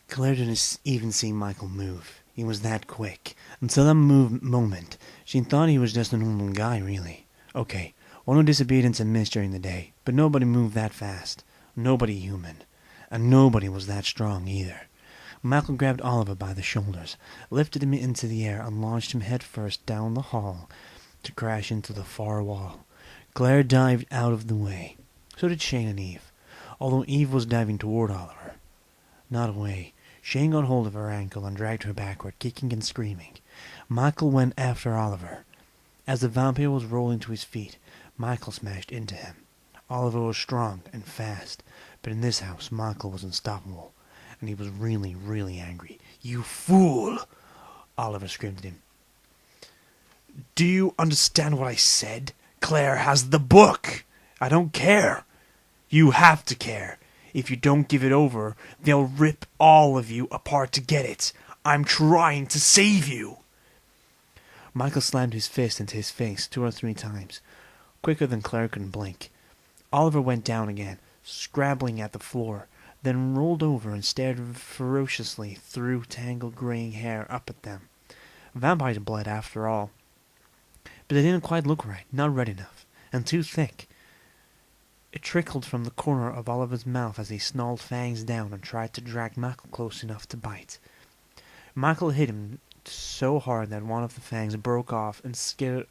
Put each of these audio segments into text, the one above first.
Claire didn't even see Michael move. He was that quick. Until that moment, she thought he was just a normal guy, really. Okay, one who disappeared into mist during the day, but nobody moved that fast. Nobody human. And nobody was that strong, either. Michael grabbed Oliver by the shoulders, lifted him into the air, and launched him headfirst down the hall to crash into the far wall. Claire dived out of the way. So did Shane and Eve, although Eve was diving toward Oliver. Not away. Shane got hold of her ankle and dragged her backward, kicking and screaming. Michael went after Oliver. As the vampire was rolling to his feet, Michael smashed into him. Oliver was strong and fast, but in this house, Michael was unstoppable, and he was really, really angry. "You fool!" Oliver screamed at him. "Do you understand what I said? Claire has the book! I don't care! You have to care! If you don't give it over, they'll rip all of you apart to get it! I'm trying to save you!" Michael slammed his fist into his face 2 or 3 times, quicker than Claire could blink. Oliver went down again, scrabbling at the floor, then rolled over and stared ferociously through tangled graying hair up at them. Vampires bled, after all. But they didn't quite look right, not red enough, and too thick. It trickled from the corner of Oliver's mouth as he snarled fangs down and tried to drag Michael close enough to bite. Michael hit him so hard that one of the fangs broke off and skidded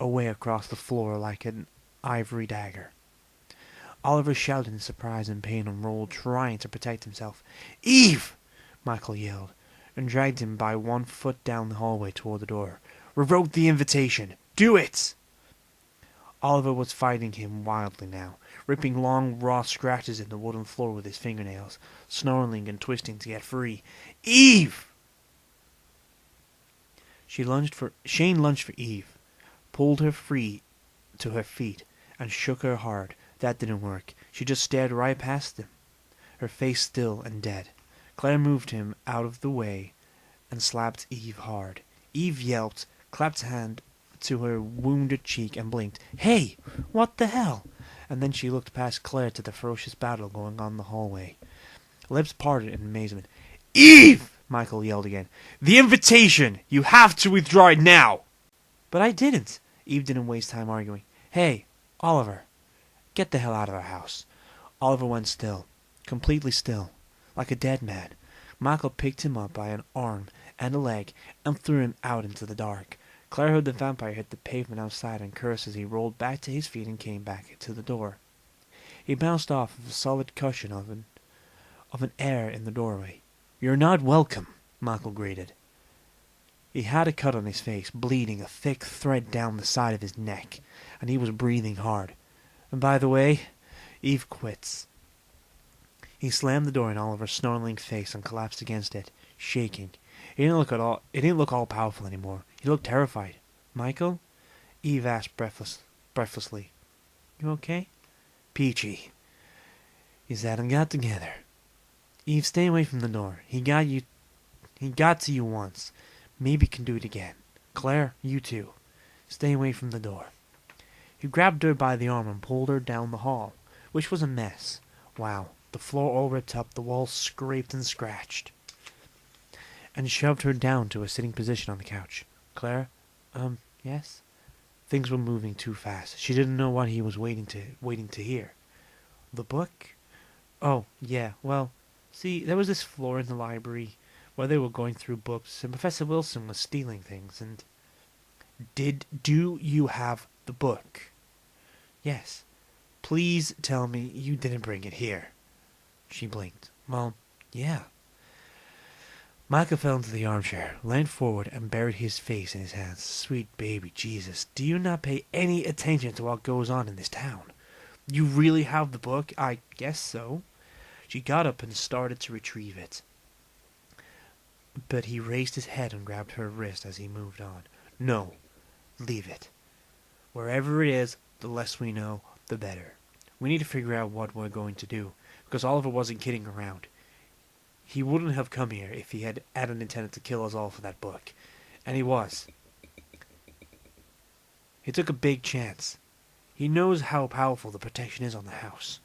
away across the floor like an ivory dagger. Oliver shouted in surprise and pain and rolled, trying to protect himself. "Eve!" Michael yelled, and dragged him by 1 foot down the hallway toward the door. "Revoke the invitation! Do it!" Oliver was fighting him wildly now, ripping long raw scratches in the wooden floor with his fingernails, snarling and twisting to get free. "Eve!" Shane lunged for Eve, pulled her free to her feet, and shook her hard. That didn't work. She just stared right past him, her face still and dead. Claire moved him out of the way and slapped Eve hard. Eve yelped, clapped a hand to her wounded cheek, and blinked. "Hey! What the hell?" And then she looked past Claire to the ferocious battle going on in the hallway. Lips parted in amazement. "Eve!" Michael yelled again. "The invitation! You have to withdraw it now!" "But I didn't." Eve didn't waste time arguing. "Hey, Oliver, get the hell out of our house." Oliver went still, completely still, like a dead man. Michael picked him up by an arm and a leg and threw him out into the dark. Claire heard the vampire hit the pavement outside and curse as he rolled back to his feet and came back to the door. He bounced off of a solid cushion of an air in the doorway. "You're not welcome," Michael grated. He had a cut on his face, bleeding a thick thread down the side of his neck, and he was breathing hard. "And by the way, Eve quits." He slammed the door in Oliver's snarling face and collapsed against it, shaking. He didn't look all powerful anymore. He looked terrified. "Michael?" Eve asked breathlessly. "You okay?" "Peachy." He said and got together. "Eve, stay away from the door. He got to you once. Maybe can do it again. Claire, you too. Stay away from the door." He grabbed her by the arm and pulled her down the hall, which was a mess. Wow, the floor all ripped up, the walls scraped and scratched, and shoved her down to a sitting position on the couch. "Claire? Yes?" Things were moving too fast. She didn't know what he was waiting to hear. "The book? Oh, yeah, well, see, there was this floor in the library where they were going through books, and Professor Wilson was stealing things, and..." Do you have the book?" "Yes." "Please tell me you didn't bring it here." She blinked. "Well, yeah." Michael fell into the armchair, leaned forward, and buried his face in his hands. "Sweet baby Jesus, do you not pay any attention to what goes on in this town? You really have the book?" "I guess so." She got up and started to retrieve it, but he raised his head and grabbed her wrist as he moved on. "No, leave it. Wherever it is, the less we know, the better. We need to figure out what we're going to do, because Oliver wasn't kidding around. He wouldn't have come here if he hadn't intended to kill us all for that book. And he was. He took a big chance. He knows how powerful the protection is on the house.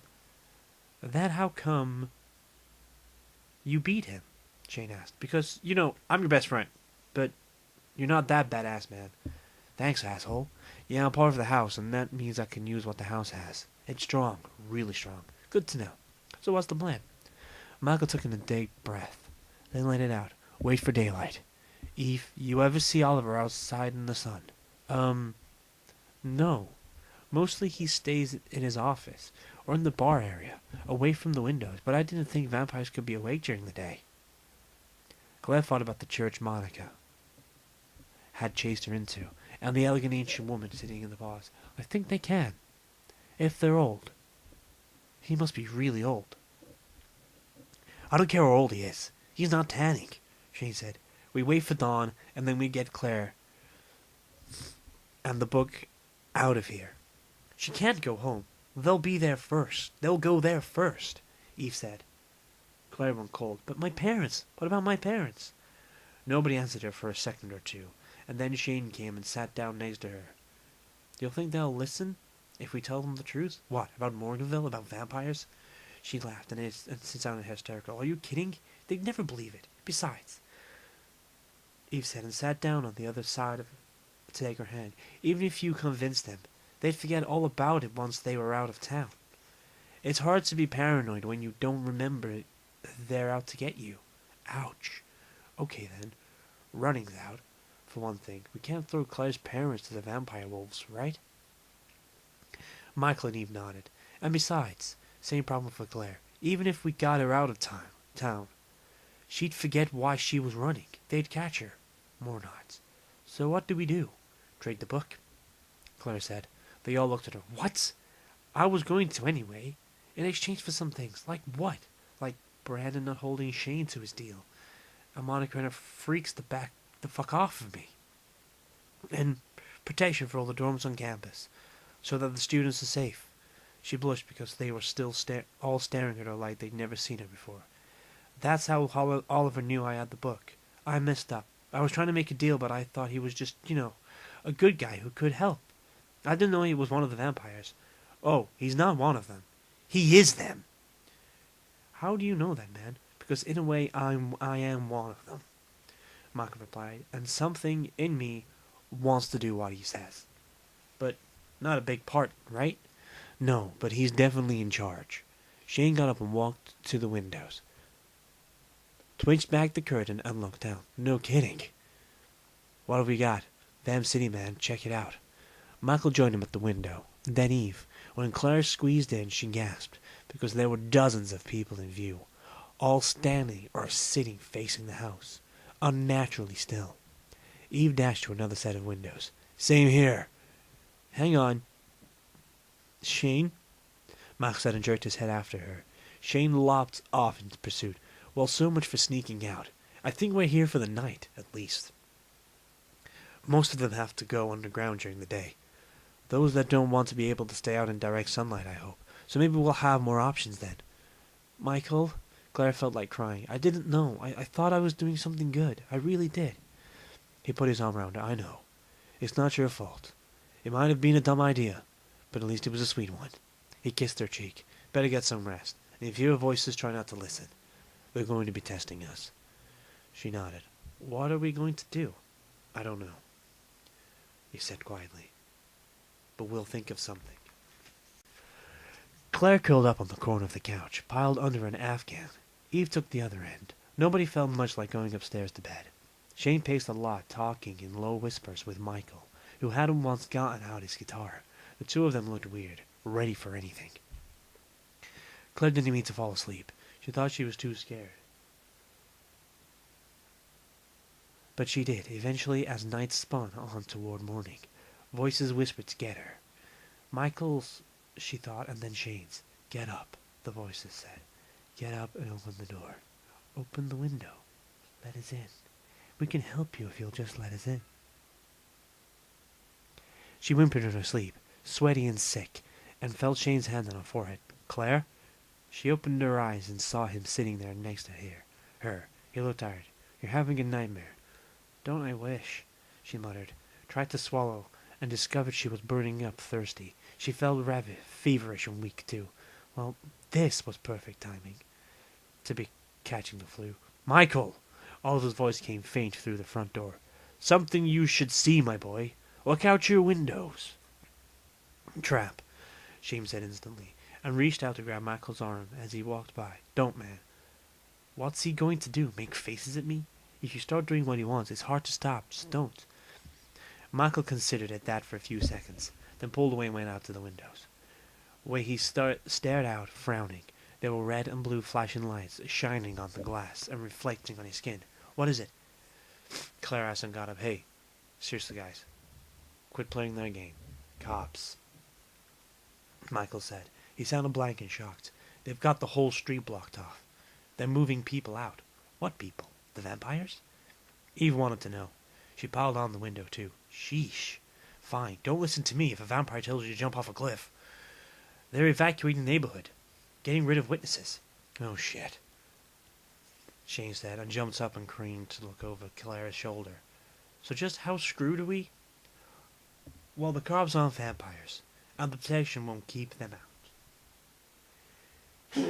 That how come you beat him?" Shane asked. Because, I'm your best friend. But you're not that badass, man. Thanks, asshole. Yeah, I'm part of the house, and that means I can use what the house has. It's strong. Really strong. Good to know. So what's the plan? Michael took in a deep breath, then let it out. Wait for daylight. Eve, you ever see Oliver outside in the sun? No. Mostly he stays in his office, or in the bar area, away from the windows, but I didn't think vampires could be awake during the day. Claire thought about the church Monica had chased her into, and the elegant ancient woman sitting in the bars. I think they can. If they're old. He must be really old. I don't care how old he is. He's not tanning, Shane said. We wait for dawn, and then we get Claire and the book out of here. She can't go home. They'll be there first. They'll go there first, Eve said. Claire went cold. But my parents? What about my parents? Nobody answered her for a second or two, and then Shane came and sat down next to her. Do you think they'll listen if we tell them the truth? What, about Morganville? About vampires? She laughed and sounded hysterical. Are you kidding? They'd never believe it. Besides, Eve said, and sat down on the other side to take her hand. Even if you convinced them, they'd forget all about it once they were out of town. It's hard to be paranoid when you don't remember they're out to get you. Ouch. Okay then. Running's out, for one thing. We can't throw Claire's parents to the vampire wolves, right? Michael and Eve nodded. And besides, same problem for Claire. Even if we got her out of town, she'd forget why she was running. They'd catch her. More nods. So what do we do? Trade the book? Claire said. They all looked at her. What? I was going to anyway. In exchange for some things. Like what? Like Brandon not holding Shane to his deal. And Monica and her freaks to back the fuck off of me. And protection for all the dorms on campus. So that the students are safe. She blushed because they were still all staring at her like they'd never seen her before. That's how Oliver knew I had the book. I messed up. I was trying to make a deal, but I thought he was just, a good guy who could help. I didn't know he was one of the vampires. Oh, he's not one of them. He is them. How do you know that, man? Because in a way, I am one of them, Michael replied, and something in me wants to do what he says. But not a big part, right? No, but he's definitely in charge. Shane got up and walked to the windows, twitched back the curtain, and looked down. No kidding. What have we got? Vamp City, man. Check it out. Michael joined him at the window. Then Eve. When Claire squeezed in, she gasped, because there were dozens of people in view, all standing or sitting facing the house, unnaturally still. Eve dashed to another set of windows. Same here. Hang on. Shane? Michael said and jerked his head after her. Shane lopped off in pursuit. Well, so much for sneaking out. I think we're here for the night, at least. Most of them have to go underground during the day. Those that don't want to be able to stay out in direct sunlight, I hope. So maybe we'll have more options then. Michael? Claire felt like crying. I didn't know. I thought I was doing something good. I really did. He put his arm around her. I know. It's not your fault. It might have been a dumb idea, but at least it was a sweet one. He kissed her cheek. Better get some rest. And if you hear voices, try not to listen. They're going to be testing us. She nodded. What are we going to do? I don't know, he said quietly. But we'll think of something. Claire curled up on the corner of the couch, piled under an Afghan. Eve took the other end. Nobody felt much like going upstairs to bed. Shane paced a lot, talking in low whispers with Michael, who hadn't once gotten out his guitar. The two of them looked weird, ready for anything. Claire didn't mean to fall asleep. She thought she was too scared. But she did, eventually, as night spun on toward morning. Voices whispered to get her. Michael's, she thought, and then Shane's. Get up, the voices said. Get up and open the door. Open the window. Let us in. We can help you if you'll just let us in. She whimpered in her sleep, sweaty and sick, and felt Shane's hand on her forehead. Claire? She opened her eyes and saw him sitting there next to her. He looked tired. You're having a nightmare. Don't I wish, she muttered, tried to swallow, and discovered she was burning up thirsty. She felt rather feverish and weak, too. Well, this was perfect timing to be catching the flu. Michael! Oliver's voice came faint through the front door. Something you should see, my boy. Look out your windows. Trap, Shane said instantly, and reached out to grab Michael's arm as he walked by. Don't, man. What's he going to do? Make faces at me? If you start doing what he wants, it's hard to stop. Just don't. Michael considered at that for a few seconds, then pulled away and went out to the windows. Where he stared out, frowning. There were red and blue flashing lights shining on the glass and reflecting on his skin. What is it? Claire asked and got up. Hey, seriously, guys. Quit playing their game. Cops. Michael said. He sounded blank and shocked. They've got the whole street blocked off. They're moving people out. What people? The vampires? Eve wanted to know. She piled on the window, too. Sheesh. Fine, don't listen to me if a vampire tells you to jump off a cliff. They're evacuating the neighborhood. Getting rid of witnesses. Oh, shit. Shane said, and jumped up and craned to look over Claire's shoulder. So just how screwed are we? Well, the cops aren't vampires, and the protection won't keep them out.